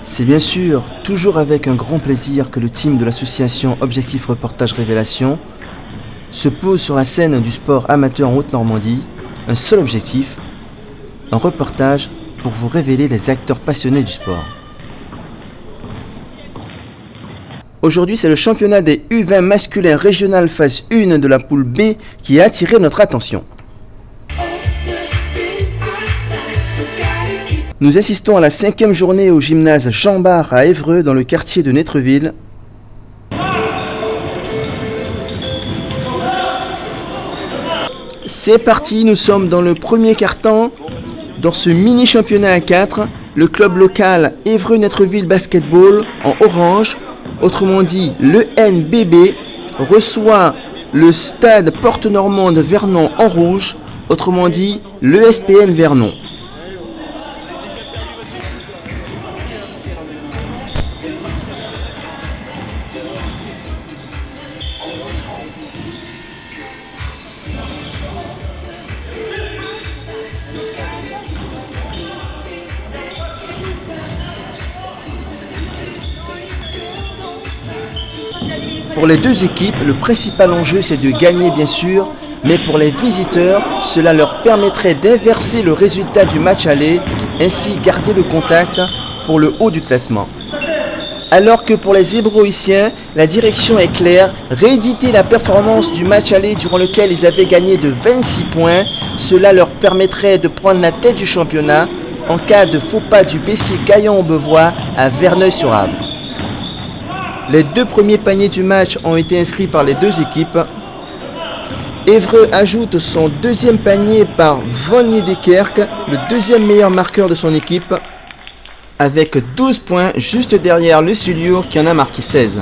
C'est bien sûr toujours avec un grand plaisir que le team de l'association Objectif Reportage Révélation se pose sur la scène du sport amateur en Haute-Normandie, un seul objectif, un reportage pour vous révéler les acteurs passionnés du sport. Aujourd'hui, c'est le championnat des U20 masculins régional phase 1 de la poule B qui a attiré notre attention. Nous assistons à la 5e journée au gymnase Jean Bart à Évreux dans le quartier de Nétreville. C'est parti, nous sommes dans le premier quart-temps. Dans ce mini championnat à 4, le club local Évreux-Nétreville Basketball en orange, autrement dit le NBB, reçoit le stade Porte-Normande Vernon en rouge, autrement dit l'ESPN Vernon. Pour les deux équipes, le principal enjeu c'est de gagner bien sûr, mais pour les visiteurs, cela leur permettrait d'inverser le résultat du match aller, ainsi garder le contact pour le haut du classement. Alors que pour les Hébroïciens, la direction est claire, rééditer la performance du match aller durant lequel ils avaient gagné de 26 points, cela leur permettrait de prendre la tête du championnat en cas de faux pas du BC Gaillon-Aubevoie à Verneuil-sur-Avre. Les deux premiers paniers du match ont été inscrits par les deux équipes. Évreux ajoute son deuxième panier par Von Niedekerk, le deuxième meilleur marqueur de son équipe, avec 12 points juste derrière le Suliour qui en a marqué 16.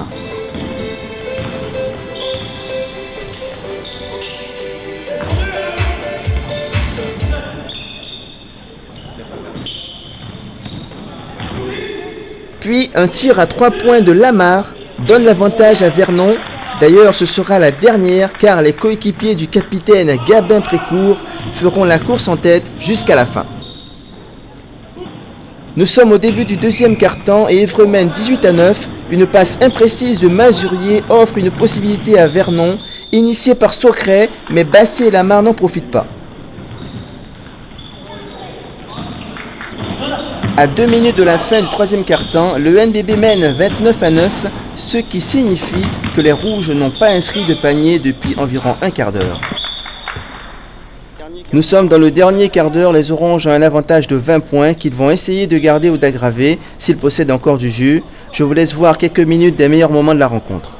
Puis un tir à 3 points de Lamar donne l'avantage à Vernon. D'ailleurs, ce sera la dernière car les coéquipiers du capitaine Gabin Précourt feront la course en tête jusqu'à la fin. Nous sommes au début du deuxième quart-temps et Évreux mène 18-9. Une passe imprécise de Mazurier offre une possibilité à Vernon, initiée par Socret, mais Bassé et Lamar n'en profitent pas. À 2 minutes de la fin du troisième quart-temps, le NBB mène 29-9, ce qui signifie que les Rouges n'ont pas inscrit de panier depuis environ un quart d'heure. Nous sommes dans le dernier quart d'heure, les Oranges ont un avantage de 20 points qu'ils vont essayer de garder ou d'aggraver s'ils possèdent encore du jus. Je vous laisse voir quelques minutes des meilleurs moments de la rencontre.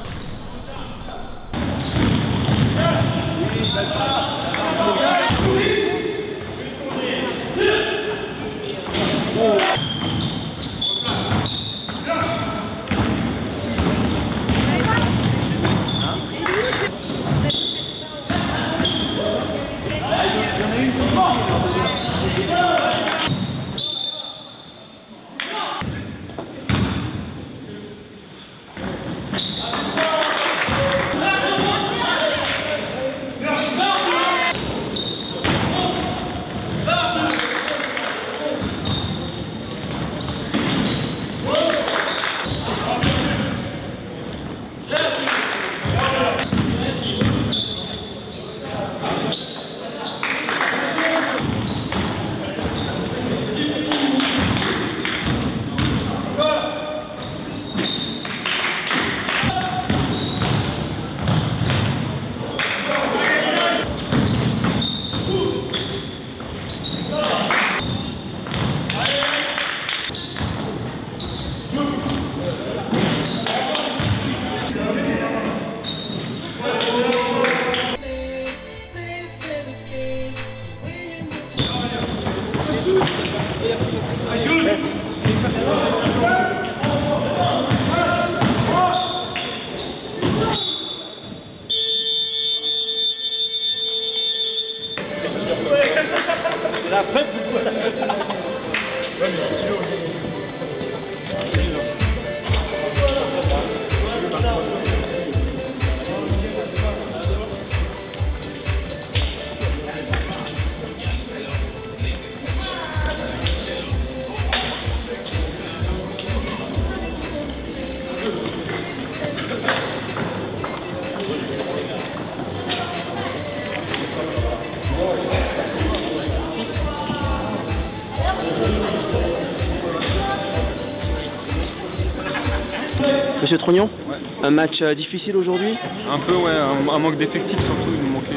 Monsieur Trognon, Ouais. un match difficile aujourd'hui? Un peu, ouais, un manque d'effectifs surtout, il nous manquait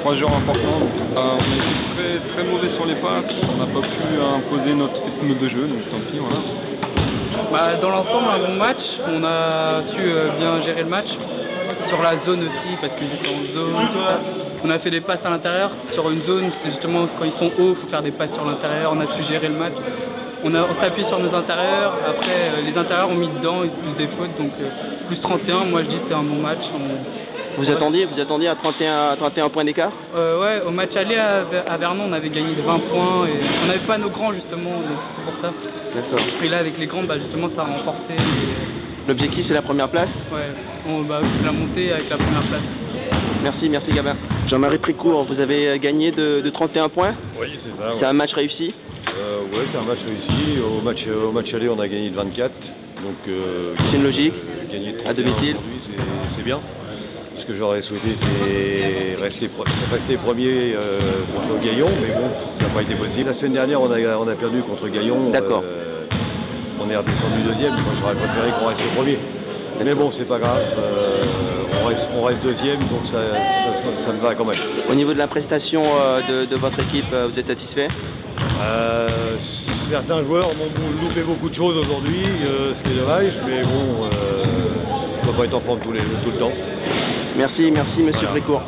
3 joueurs importants. Donc, on a été très mauvais sur les passes, on n'a pas pu imposer notre rythme de jeu, donc tant pis, voilà. Dans l'ensemble, un bon match, on a su bien gérer le match, sur la zone aussi, parce qu'ils étaient en zone, tout ça. On a fait des passes à l'intérieur, sur une zone, c'est justement quand ils sont hauts, il faut faire des passes sur l'intérieur, on a su gérer le match. On s'appuie sur nos intérieurs, après les intérieurs ont mis dedans, ils plus des fautes, donc plus 31, moi je dis que c'est un bon match. Vous attendiez à 31 points d'écart? Ouais, au match aller à Vernon, on avait gagné de 20 points, et on n'avait pas nos grands justement, donc c'est pour ça. D'accord. Et là avec les grands, justement ça a renforcé. L'objectif c'est la première place? Ouais, on va la monter avec la première place. Merci Gabin. Jean-Marie Précourt, vous avez gagné de 31 points? Oui, c'est ça. Ouais. C'est un match réussi? Ouais, c'est un match réussi. Au match aller, on a gagné de 24. Donc, c'est une logique. Gagner de 31 à domicile. C'est bien. Ce que j'aurais souhaité, c'est rester premier contre Gaillon, mais bon, ça n'a pas été possible. La semaine dernière, on a perdu contre Gaillon. D'accord. On est redescendu deuxième. Moi, j'aurais préféré qu'on reste premier. Mais bon, c'est pas grave. On reste deuxième, donc ça me va quand même. Au niveau de la prestation de votre équipe, vous êtes satisfait? Certains joueurs m'ont loupé beaucoup de choses aujourd'hui, c'est dommage, mais bon, on ne peut pas être en forme tout le temps. Merci monsieur Précourt.